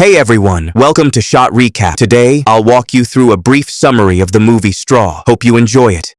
Hey everyone, welcome to Shot Recap. Today, I'll walk you through a brief summary of the movie Straw. Hope you enjoy it.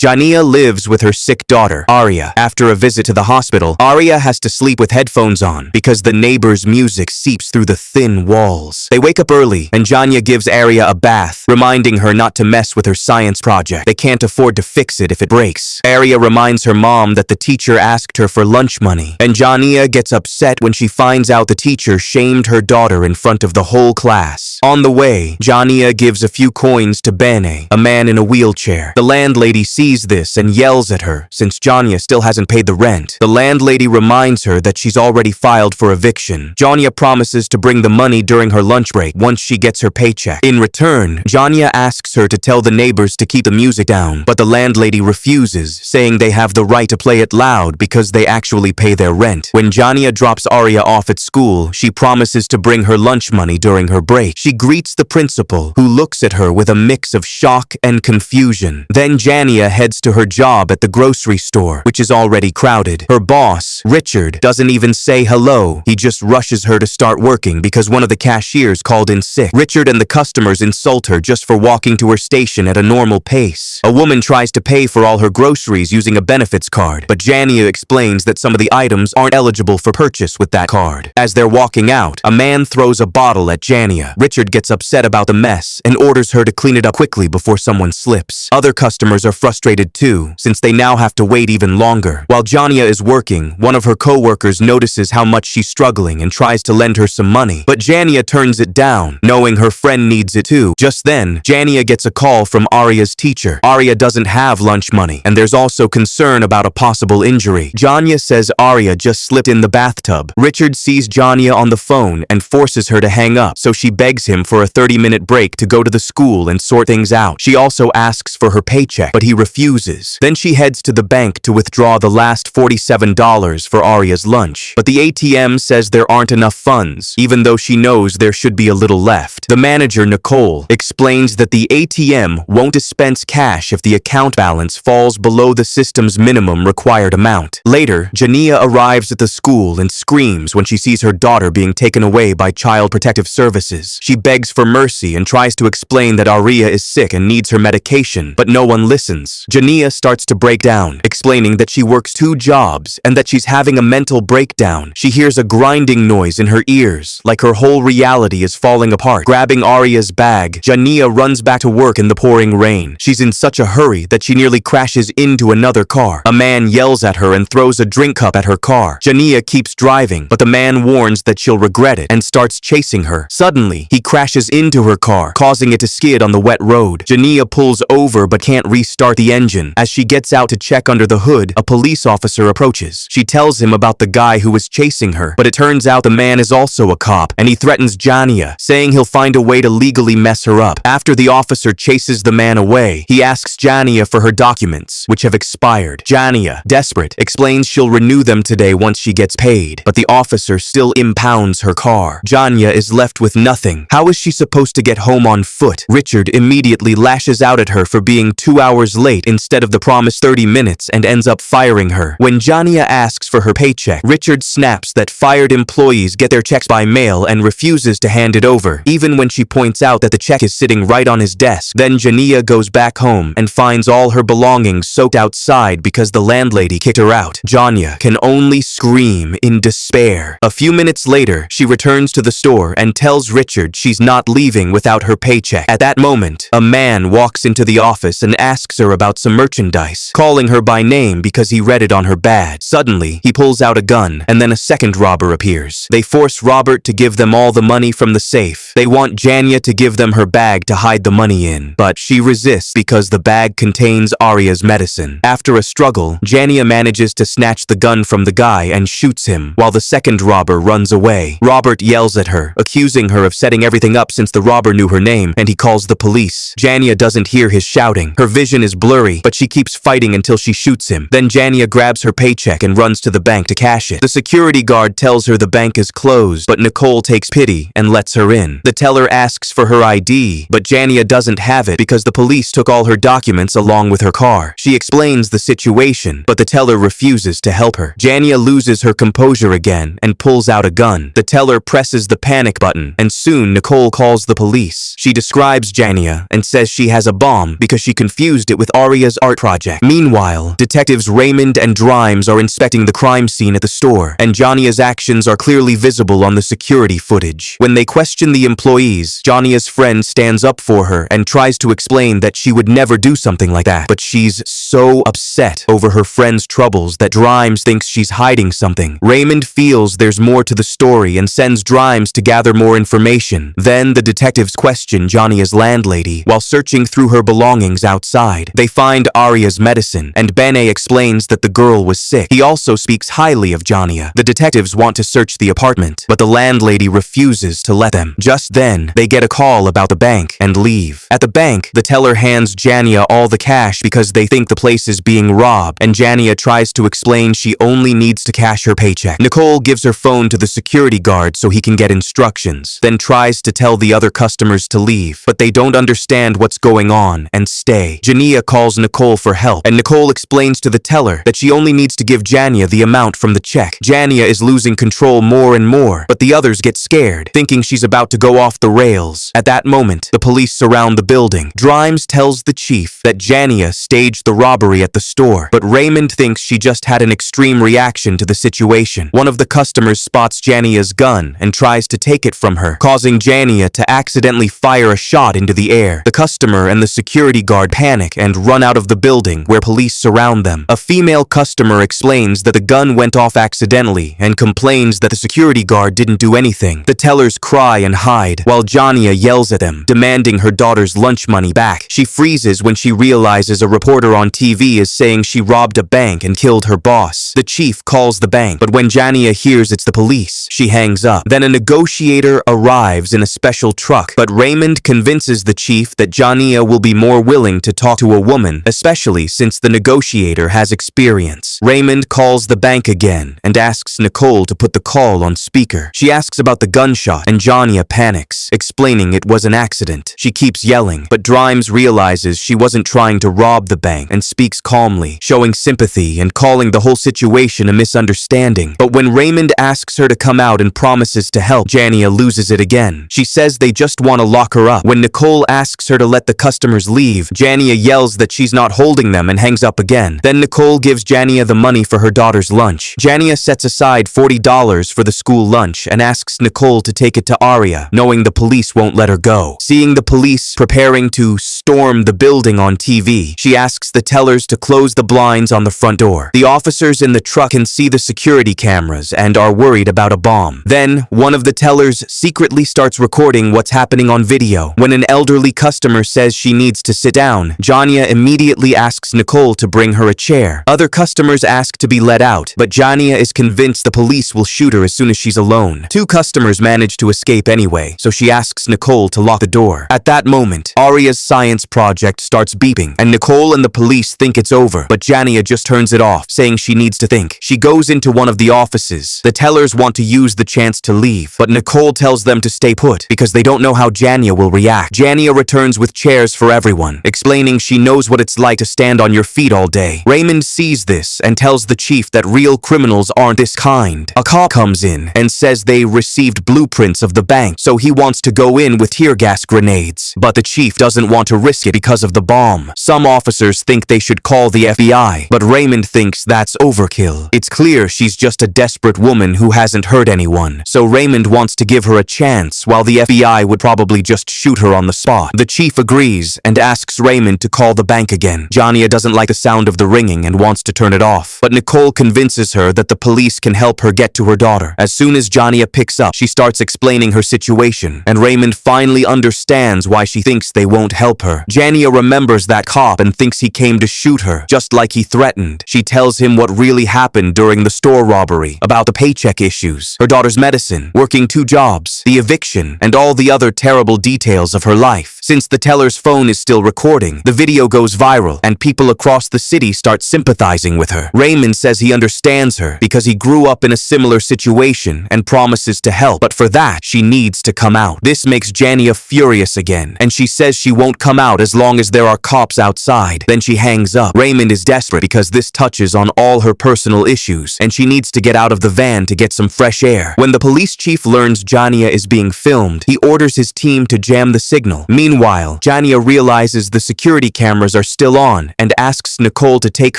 Jania lives with her sick daughter, Arya. After a visit to the hospital, Arya has to sleep with headphones on because the neighbor's music seeps through the thin walls. They wake up early, and Jania gives Arya a bath, reminding her not to mess with her science project. They can't afford to fix it if it breaks. Arya reminds her mom that the teacher asked her for lunch money, and Jania gets upset when she finds out the teacher shamed her daughter in front of the whole class. On the way, Jania gives a few coins to Bene, a man in a wheelchair. The landlady sees this and yells at her since Jania still hasn't paid the rent. The landlady reminds her that she's already filed for eviction. Jania promises to bring the money during her lunch break once she gets her paycheck. In return, Jania asks her to tell the neighbors to keep the music down, but the landlady refuses, saying they have the right to play it loud because they actually pay their rent. When Jania drops Arya off at school, she promises to bring her lunch money during her break. She greets the principal, who looks at her with a mix of shock and confusion. Then Jania heads to her job at the grocery store, which is already crowded. Her boss, Richard, doesn't even say hello. He just rushes her to start working because one of the cashiers called in sick. Richard and the customers insult her just for walking to her station at a normal pace. A woman tries to pay for all her groceries using a benefits card, but Jania explains that some of the items aren't eligible for purchase with that card. As they're walking out, a man throws a bottle at Jania. Richard gets upset about the mess and orders her to clean it up quickly before someone slips. Other customers are frustrated too, since they now have to wait even longer. While Jania is working, one of her co-workers notices how much she's struggling and tries to lend her some money, but Jania turns it down, knowing her friend needs it too. Just then, Jania gets a call from Arya's teacher. Arya doesn't have lunch money, and there's also concern about a possible injury. Jania says Arya just slipped in the bathtub. Richard sees Jania on the phone and forces her to hang up, so she begs him for a 30-minute break to go to the school and sort things out. She also asks for her paycheck, but he refuses. Then she heads to the bank to withdraw the last $47 for Arya's lunch. But the ATM says there aren't enough funds, even though she knows there should be a little left. The manager, Nicole, explains that the ATM won't dispense cash if the account balance falls below the system's minimum required amount. Later, Jania arrives at the school and screams when she sees her daughter being taken away by Child Protective Services. She begs for mercy and tries to explain that Arya is sick and needs her medication, but no one listens. Jania starts to break down, explaining that she works 2 jobs and that she's having a mental breakdown. She hears a grinding noise in her ears, like her whole reality is falling apart. Grabbing Arya's bag, Jania runs back to work in the pouring rain. She's in such a hurry that she nearly crashes into another car. A man yells at her and throws a drink cup at her car. Jania keeps driving, but the man warns that she'll regret it and starts chasing her. Suddenly, he crashes into her car, causing it to skid on the wet road. Jania pulls over but can't restart the engine. As she gets out to check under the hood, a police officer approaches. She tells him about the guy who was chasing her, but it turns out the man is also a cop, and he threatens Jania, saying he'll find a way to legally mess her up. After the officer chases the man away, he asks Jania for her documents, which have expired. Jania, desperate, explains she'll renew them today once she gets paid, but the officer still impounds her car. Jania is left with nothing. How is she supposed to get home on foot? Richard immediately lashes out at her for being 2 hours late instead of the promised 30 minutes and ends up firing her. When Jania asks for her paycheck, Richard snaps that fired employees get their checks by mail and refuses to hand it over, even when she points out that the check is sitting right on his desk. Then Jania goes back home and finds all her belongings soaked outside because the landlady kicked her out. Jania can only scream in despair. A few minutes later, she returns to the store and tells Richard she's not leaving without her paycheck. At that moment, a man walks into the office and asks her about some merchandise, calling her by name because he read it on her badge. Suddenly, he pulls out a gun, and then a second robber appears. They force Robert to give them all the money from the safe. They want Jania to give them her bag to hide the money in, but she resists because the bag contains Arya's medicine. After a struggle, Jania manages to snatch the gun from the guy and shoots him, while the second robber runs away. Robert yells at her, accusing her of setting everything everything up since the robber knew her name, and he calls the police. Jania doesn't hear his shouting. Her vision is blurry, but she keeps fighting until she shoots him. Then Jania grabs her paycheck and runs to the bank to cash it. The security guard tells her the bank is closed, but Nicole takes pity and lets her in. The teller asks for her ID, but Jania doesn't have it because the police took all her documents along with her car. She explains the situation, but the teller refuses to help her. Jania loses her composure again and pulls out a gun. The teller presses the panic button, and soon Nicole calls the police. She describes Jania and says she has a bomb because she confused it with Aria's art project. Meanwhile, detectives Raymond and Drimes are inspecting the crime scene at the store, and Jania's actions are clearly visible on the security footage. When they question the employees, Jania's friend stands up for her and tries to explain that she would never do something like that, but she's so upset over her friend's troubles that Drimes thinks she's hiding something. Raymond feels there's more to the story and sends Drimes to gather more information. Then the detectives question Jania's landlady while searching through her belongings outside. They find Aria's medicine, and Bene explains that the girl was sick. He also speaks highly of Jania. The detectives want to search the apartment, but the landlady refuses to let them. Just then, they get a call about the bank and leave. At the bank, the teller hands Jania all the cash because they think the place is being robbed, and Jania tries to explain she only needs to cash her paycheck. Nicole gives her phone to the security guard so he can get instructions, then tries to tell the other customers to leave, but they don't understand what's going on and stay. Jania calls Nicole for help, and Nicole explains to the teller that she only needs to give Jania the amount from the check. Jania is losing control more and more, but the others get scared, thinking she's about to go off the rails. At that moment, the police surround the building. Drimes tells the chief that Jania staged the robbery at the store, but Raymond thinks she just had an extreme reaction to the situation. One of the customers spots Jania's gun and tries to take it from her, causing Jania to accidentally fire a shot into the air. The customer and the security guard panic and run out of the building, where police surround them. A female customer explains that the gun went off accidentally and complains that the security guard didn't do anything. The tellers cry and hide, while Jania yells at them, demanding her daughter's lunch money back. She freezes when she realizes a reporter on TV is saying she robbed a bank and killed her boss. The chief calls the bank, but when Jania hears it's the police, she hangs up. Then a negotiator arrives in a special truck, but Raymond convinces the chief that Jania will be more willing to talk to a woman, especially since the negotiator has experience. Raymond calls the bank again and asks Nicole to put the call on speaker. She asks about the gunshot, and Jania panics, explaining it was an accident. She keeps yelling, but Drimes realizes she wasn't trying to rob the bank and speaks calmly, showing sympathy and calling the whole situation a misunderstanding. But when Raymond asks her to come out and promises to help, Jania loses it again. She says they just want to lock her up. When Nicole asks her to let the customers leave, Jania yells that she's not holding them and hangs up again. Then Nicole gives Jania the money for her daughter's lunch. Jania sets aside $40 for the school lunch and asks Nicole to take it to Aria, knowing the police won't let her go. Seeing the police preparing to storm the building on TV, she asks the tellers to close the blinds on the front door. The officers in the truck can see the security cameras and are worried about a bomb. Then, one of the tellers secretly starts recording what's happening on video. When an elderly customer says she needs to sit down, Jania immediately asks Nicole to bring her a chair. Other customers ask to be let out, but Jania is convinced the police will shoot her as soon as she's alone. Two customers manage to escape anyway, so she asks Nicole to lock the door. At that moment, Aria's science project starts beeping, and Nicole and the police think it's over, but Jania just turns it off, saying she needs to think. She goes into one of the offices. The tellers want to use the chance to leave, but Nicole tells them to stay put because they don't know how Jania will react. Jania returns with chairs for everyone, explaining she knows what it's like to stand on your feet all day. Raymond sees this and tells the chief that real criminals aren't this kind. A cop comes in and says they received blueprints of the bank, so he wants to go in with tear gas grenades, but the chief doesn't want to risk it because of the bomb. Some officers think they should call the FBI, but Raymond thinks that's overkill. It's clear she's just a desperate woman who hasn't hurt anyone, so Raymond wants to give her a chance, while the FBI would probably just shoot her on the spot. The chief agrees and asks Raymond to call the bank again. Jania doesn't like the sound of the ringing and wants to turn it off, but Nicole convinces her that the police can help her get to her daughter. As soon as Jania picks up, she starts explaining her situation, and Raymond finally understands why she thinks they won't help her. Jania remembers that cop and thinks he came to shoot her, just like he threatened. She tells him what really happened during the store robbery, about the paycheck issues, her daughter's medicine, working 2 jobs, the eviction, broken, and all the other terrible details of her life. Since the teller's phone is still recording, the video goes viral, and people across the city start sympathizing with her. Raymond says he understands her because he grew up in a similar situation and promises to help, but for that, she needs to come out. This makes Jania furious again, and she says she won't come out as long as there are cops outside. Then she hangs up. Raymond is desperate because this touches on all her personal issues, and she needs to get out of the van to get some fresh air. When the police chief learns Jania is being filmed, he orders his team to jam the signal. Meanwhile, Jania realizes the security cameras are still on and asks Nicole to take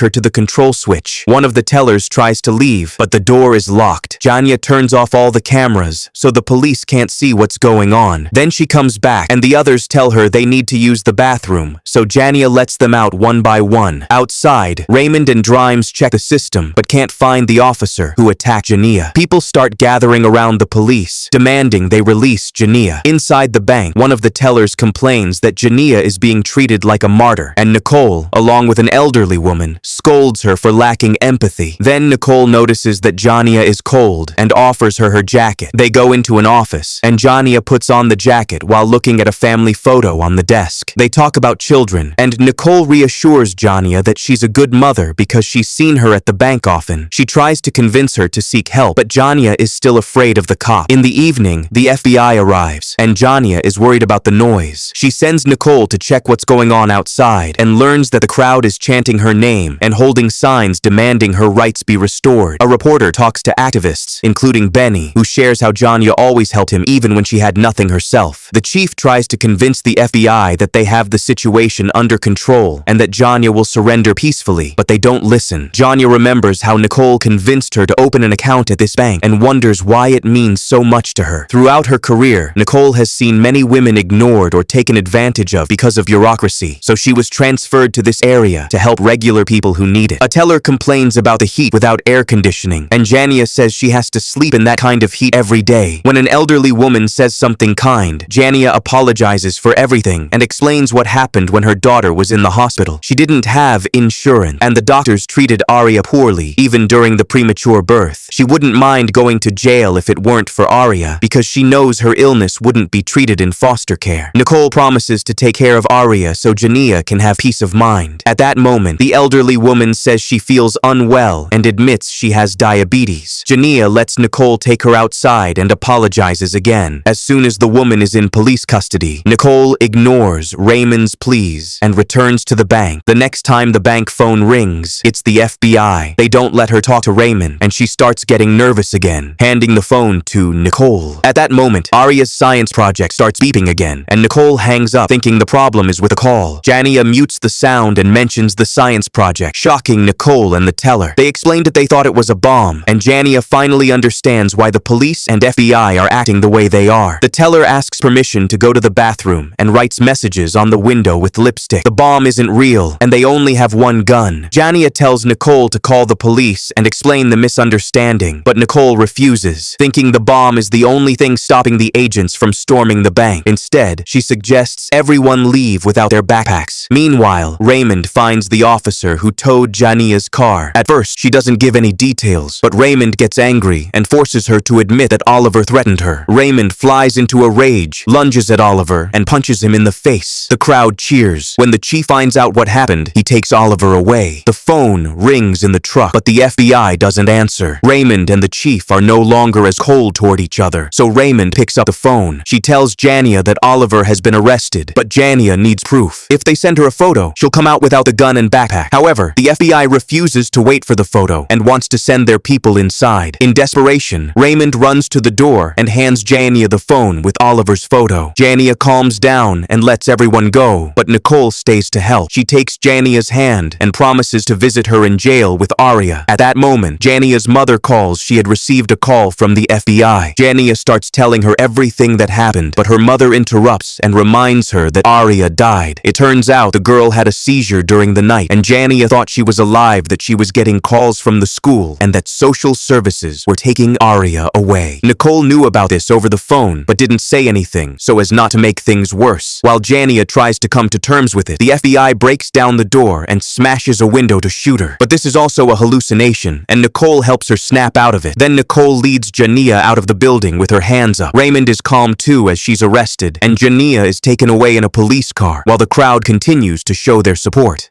her to the control switch. One of the tellers tries to leave, but the door is locked. Jania turns off all the cameras so the police can't see what's going on. Then she comes back and the others tell her they need to use the bathroom, so Jania lets them out one by one. Outside, Raymond and Drimes check the system but can't find the officer who attacked Jania. People start gathering around the police, demanding they release Jania. Inside the bank, one of the tellers complains that Jania is being treated like a martyr, and Nicole, along with an elderly woman, scolds her for lacking empathy. Then Nicole notices that Jania is cold and offers her jacket. They go into an office, and Jania puts on the jacket while looking at a family photo on the desk. They talk about children, and Nicole reassures Jania that she's a good mother because she's seen her at the bank often. She tries to convince her to seek help, but Jania is still afraid of the cop. In the evening, the FBI arrives, and Jania is worried about the noise. She sends Nicole to check what's going on outside and learns that the crowd is chanting her name and holding signs demanding her rights be restored. A reporter talks to activists, including Benny, who shares how Jania always helped him even when she had nothing herself. The chief tries to convince the FBI that they have the situation under control and that Jania will surrender peacefully, but they don't listen. Jania remembers how Nicole convinced her to open an account at this bank and wonders why it means so much to her. Throughout her career, Nicole has seen many women ignored or taken advantage of because of bureaucracy, so she was transferred to this area to help regular people who need it. A teller complains about the heat without air conditioning, and Jania says she has to sleep in that kind of heat every day. When an elderly woman says something kind, Jania apologizes for everything and explains what happened when her daughter was in the hospital. She didn't have insurance, and the doctors treated Arya poorly, even during the premature birth. She wouldn't mind going to jail if it weren't for Arya, because she knows her illness wouldn't be treated in foster care. Nicole promises to take care of Arya so Jania can have peace of mind. At that moment, the elderly woman says she feels unwell and admits she has diabetes. Jania lets Nicole take her outside and apologizes again. As soon as the woman is in police custody, Nicole ignores Raymond's pleas and returns to the bank. The next time the bank phone rings, it's the FBI. They don't let her talk to Raymond, and she starts getting nervous again, handing the phone to Nicole. At that moment, Arya's science project starts beeping again, and Nicole hangs up, thinking the problem is with a call. Jania mutes the sound and mentions the science project, shocking Nicole and the teller. They explained that they thought it was a bomb, and Jania finally understands why the police and FBI are acting the way they are. The teller asks permission to go to the bathroom and writes messages on the window with lipstick. The bomb isn't real, and they only have one gun. Jania tells Nicole to call the police and explain the misunderstanding, but Nicole refuses, thinking the bomb is the only thing stopping the agents from storming the bank. Instead, she suggests everyone leave without their backpacks. Meanwhile, Raymond finds the officer who towed Jania's car. At first, she doesn't give any details, but Raymond gets angry and forces her to admit that Oliver threatened her. Raymond flies into a rage, lunges at Oliver, and punches him in the face. The crowd cheers. When the chief finds out what happened, he takes Oliver away. The phone rings in the truck, but the FBI doesn't answer. Raymond and the chief are no longer as cold toward each other, so Raymond picks up the phone. She tells Jania that Oliver has been arrested, but Jania needs proof. If they send her a photo, she'll come out without the gun and backpack. However, the FBI refuses to wait for the photo and wants to send their people inside. In desperation, Raymond runs to the door and hands Jania the phone with Oliver's photo. Jania calms down and lets everyone go, but Nicole stays to help. She takes Jania's hand and promises to visit her in jail with Arya. At that moment, Jania's mother calls she had received a call from the FBI. Jania starts telling her everything that happened, but her mother interrupts and reminds her that Arya died. It turns out the girl had a seizure during the night, and Jania thought she was alive, that she was getting calls from the school, and that social services were taking Arya away. Nicole knew about this over the phone, but didn't say anything, so as not to make things worse. While Jania tries to come to terms with it, the FBI breaks down the door and smashes a window to shoot her. But this is also a hallucination, and Nicole helps her snap out of it. Then Nicole leads Jania out of the building with her hands up. Raymond is calm too as she's arrested, and Jania is taken away in a police car, while the crowd continues to show their support.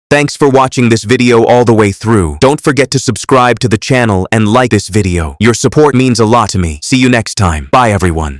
Thanks for watching this video all the way through. Don't forget to subscribe to the channel and like this video. Your support means a lot to me. See you next time. Bye everyone.